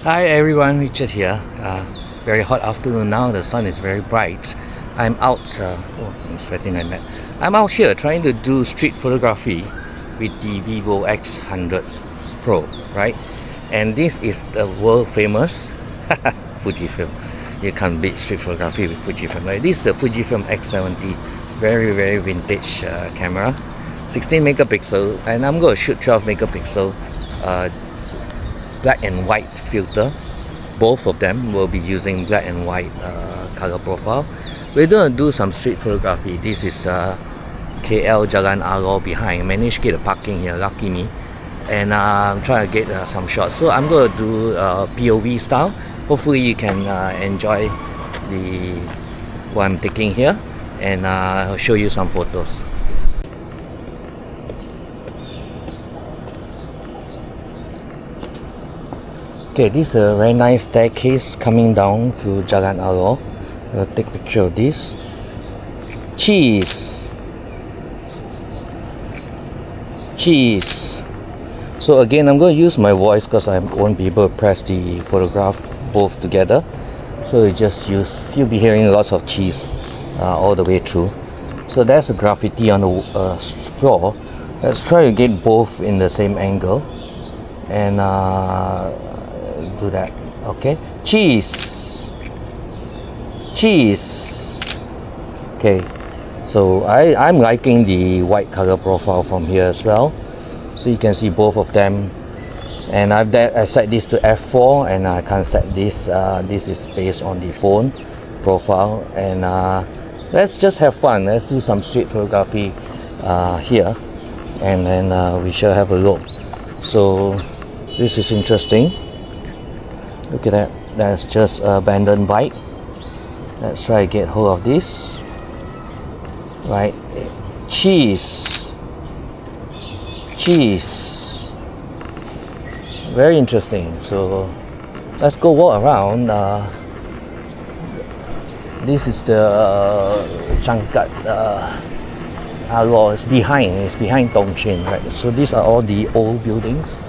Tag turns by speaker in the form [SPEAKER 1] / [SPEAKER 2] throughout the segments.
[SPEAKER 1] Hi everyone, Richard here. Very hot afternoon now. The sun is very bright. I'm out. I'm sweating like that. I'm out here trying to do street photography with the Vivo X100 Pro, right? And this is the world famous Fujifilm. You can't beat street photography with Fujifilm. Right? This is a Fujifilm X70, very vintage camera, 16 megapixel, and I'm going to shoot 12 megapixel. Black and white filter. Both of them will be using black and white color profile. We're going to do some street photography. This is KL Jalan Alor behind. I managed to get a parking here, lucky me. And I'm trying to get some shots. So I'm going to do POV style. Hopefully you can enjoy what I'm taking here, and I'll show you some photos. Okay, this is a very nice staircase coming down to Jalan Alor. I'll take a picture of this. Cheese. So again, I'm going to use my voice because I won't be able to press the photograph both together. So you'll be hearing lots of cheese all the way through. So there's a graffiti on the floor. Let's try to get both in the same angle. And do that. Okay, cheese. Okay, so I'm liking the white color profile from here as well, so you can see both of them. And I set this to f4, and I can set this. This is based on the phone profile. And let's just have fun. Let's do some street photography here, and then we shall have a look. So this is interesting. Look at that. That's just an abandoned bike. Let's try to get hold of this. Right. Cheese. Very interesting. So let's go walk around. This is the Changkat Alor. It's behind Dongqing, right? So these are all the old buildings.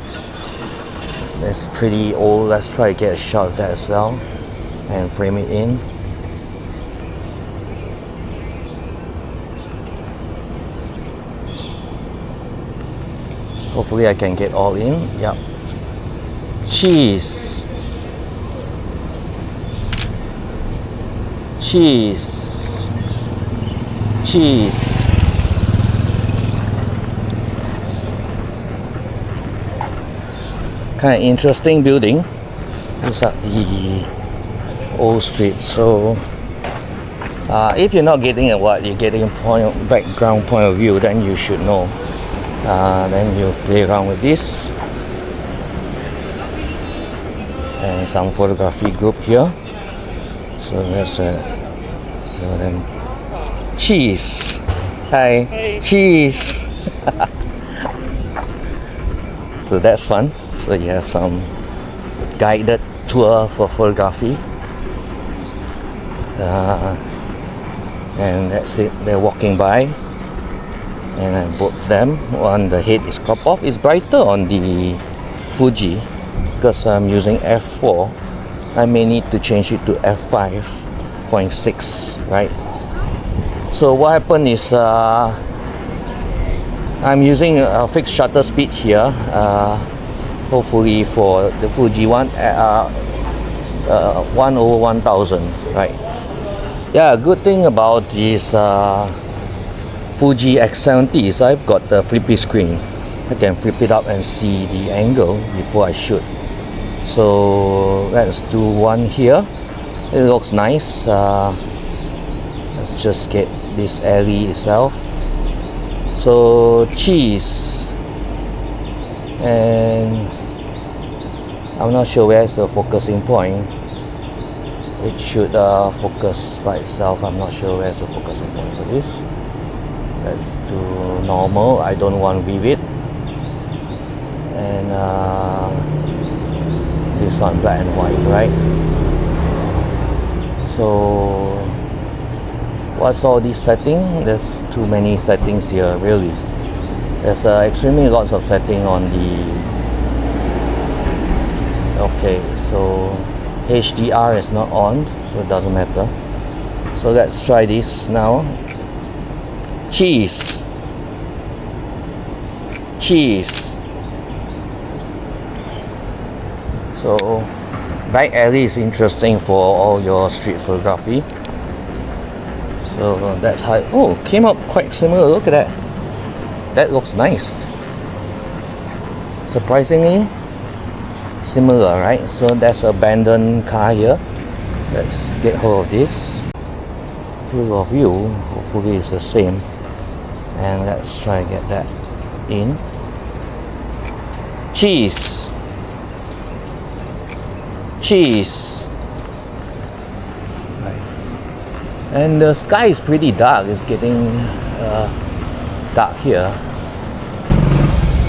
[SPEAKER 1] It's pretty old. Let's try to get a shot of that as well and frame it in. Hopefully I can get all in. Yep. Cheese. Kind of interesting building. These are the old streets. So if you're not getting you're getting a background point of view, then you should know. Then you play around with this, and some photography group here. So let's them. Cheese. Hi. Hey. Cheese. So that's fun. So you have some guided tour for photography, and that's it. They're walking by, and both of them, one the head is cropped off. It's brighter on the Fuji because I'm using f4. I may need to change it to f5.6, right? So what happened is I'm using a fixed shutter speed here. Hopefully for the Fuji one, 1/1000, right? Yeah, good thing about this Fuji X70 is I've got the flippy screen. I can flip it up and see the angle before I shoot. So let's do one here. It looks nice. Let's just get this alley itself. So cheese, and I'm not sure where's the focusing point. It should focus by itself. I'm not sure where's the focusing point for this. Let's do normal. I don't want vivid. And this one black and white, right? So what's all this setting? There's too many settings here, really. There's extremely lots of setting on the Okay, so HDR is not on, so it doesn't matter. So let's try this now. Cheese. So back alley is interesting for all your street photography. So that's how. Oh, came out quite similar. Look at that. That looks nice. Surprisingly similar, right? So that's abandoned car here. Let's get hold of this. Field of view, hopefully it's the same. And let's try to get that in. Cheese. Right. And the sky is pretty dark. It's getting dark here.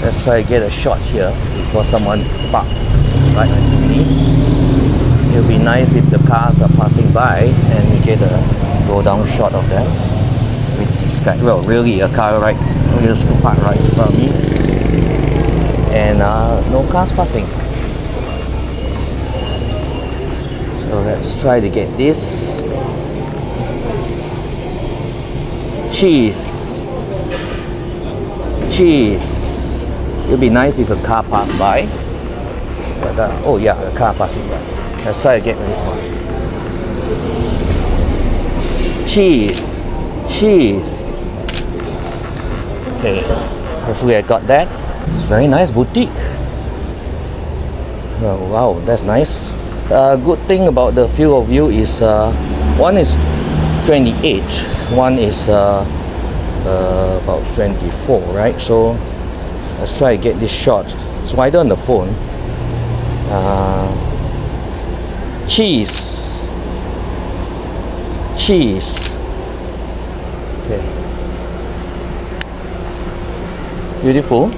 [SPEAKER 1] Let's try to get a shot here before someone park right next to me. It'll be nice if the cars are passing by and we get a go down shot of them with this guy. Well, really a car right just park right in front of me, and no cars passing. So let's try to get this. Cheese. It'll be nice if a car passed by. But, oh yeah, a car passing by. Let's try to get this one. Cheese. Okay, hopefully I got that. It's very nice boutique. Oh, wow, that's nice. Good thing about the field of view is one is 28, one is about 24, right? So let's try to get this shot. It's wider on the phone. Cheese. Okay. Beautiful.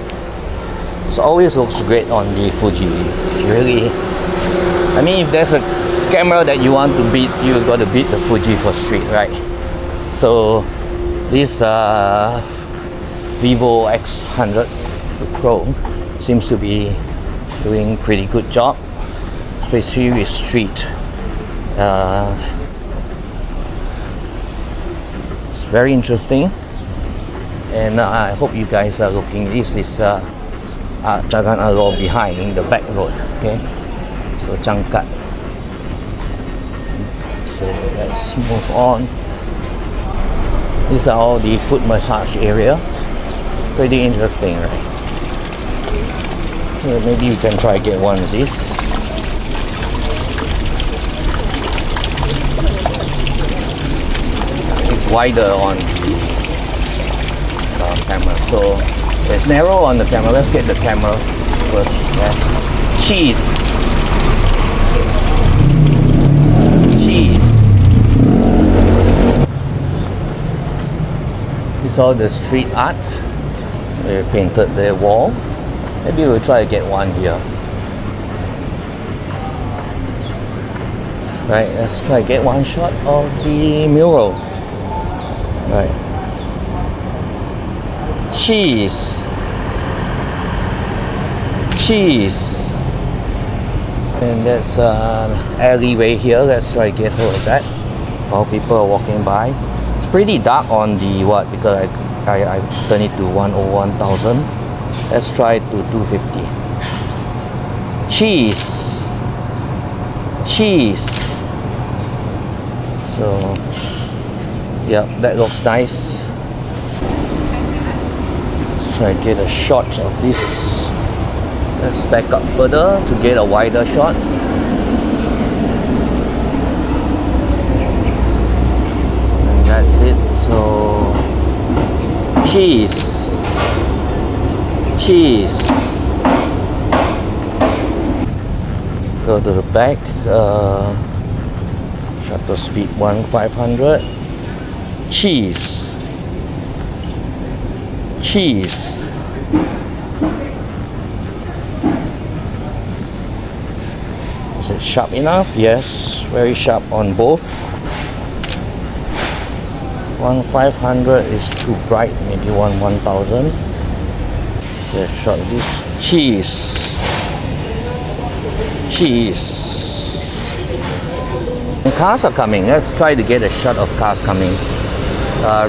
[SPEAKER 1] It always looks great on the Fuji. Really. I mean, if there's a camera that you want to beat, you got to beat the Fuji for street, right? So this Vivo X100 Pro seems to be doing pretty good job, especially with street. It's very interesting, and I hope you guys are looking. This is Jalan Alor behind the back road. Okay, so Changkat. So let's move on. These are all the foot massage area. Pretty interesting, right? So maybe you can try get one of these. It's wider on the camera, so it's narrow on the camera. Let's get the camera first. Yeah. Cheese. It's all the street art. They painted their wall. Maybe we'll try to get one here. Right, let's try to get one shot of the mural. Right. Cheese. And there's an alleyway here. Let's try to get hold of that while people are walking by. It's pretty dark on the what, because I turn it to 101,000. Let's try it to 250. Cheese. So yeah, that looks nice. Let's try to get a shot of this. Let's back up further to get a wider shot. And that's it. So cheese. Go to the back. Shutter speed 1500. Cheese. Is it sharp enough? Yes, very sharp on both. 1500 is too bright, maybe 1000. Okay, shot this cheese. Cheese. Cars are coming. Let's try to get a shot of cars coming.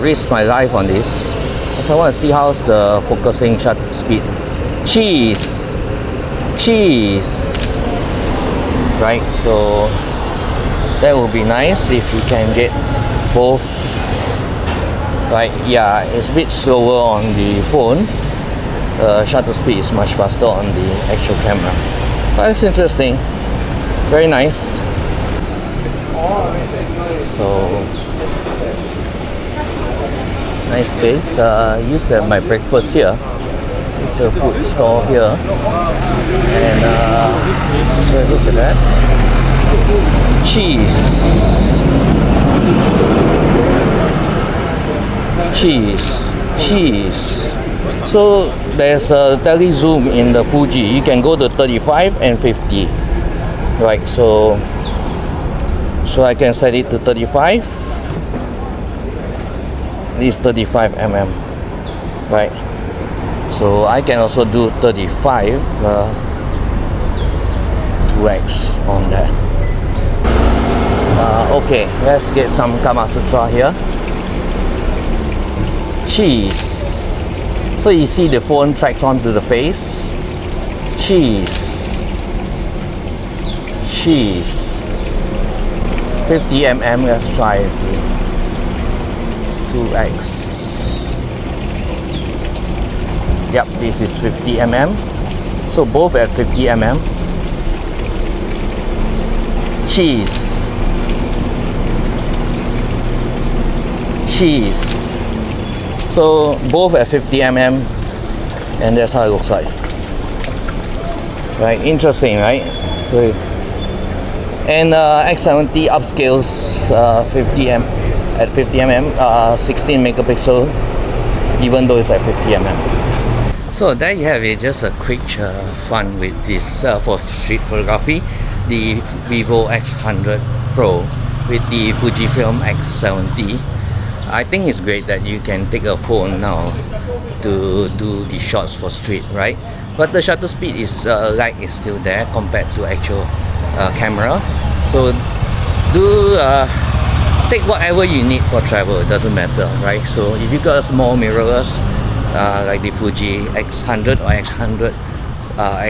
[SPEAKER 1] Risk my life on this. So I want to see how's the focusing shutter speed. Cheese. Cheese. Right, so that would be nice if you can get both. Right, yeah, it's a bit slower on the phone. Shutter speed is much faster on the actual camera. But it's interesting. Very nice. So nice place. Used to have my breakfast here. It's the food store here. And so look at that. Cheese. Cheese. So there's a tele zoom in the Fuji. You can go to 35 and 50. Right, so I can set it to 35. This is 35 mm. Right. So I can also do 35 2x on that. Okay, let's get some Kama Sutra here. Cheese. So you see the phone tracks onto the face. Cheese. 50 mm, let's try and see. 2x. Yep, this is 50 mm. So both at 50 mm. Cheese. So both at 50 mm, and that's how it looks like. Right, interesting, right? So, and X70 upscales 50 mm at 50 mm, 16 megapixel, even though it's at 50 mm. So there you have it, just a quick fun with this for street photography, the Vivo X100 Pro with the Fujifilm X70. I think it's great that you can take a phone now to do the shots for street, right? But the shutter speed is light is still there compared to actual camera. So do take whatever you need for travel. It doesn't matter, right? So if you got a small mirrorless like the Fuji X100 or X100,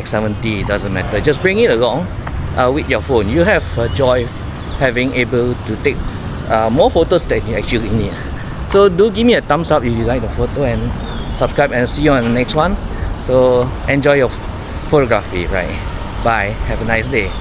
[SPEAKER 1] X70, it doesn't matter. Just bring it along with your phone. You have a joy of having able to take more photos than you actually need. So do give me a thumbs up if you like the photo, and subscribe, and see you on the next one. So enjoy your photography, right? Bye. Have a nice day.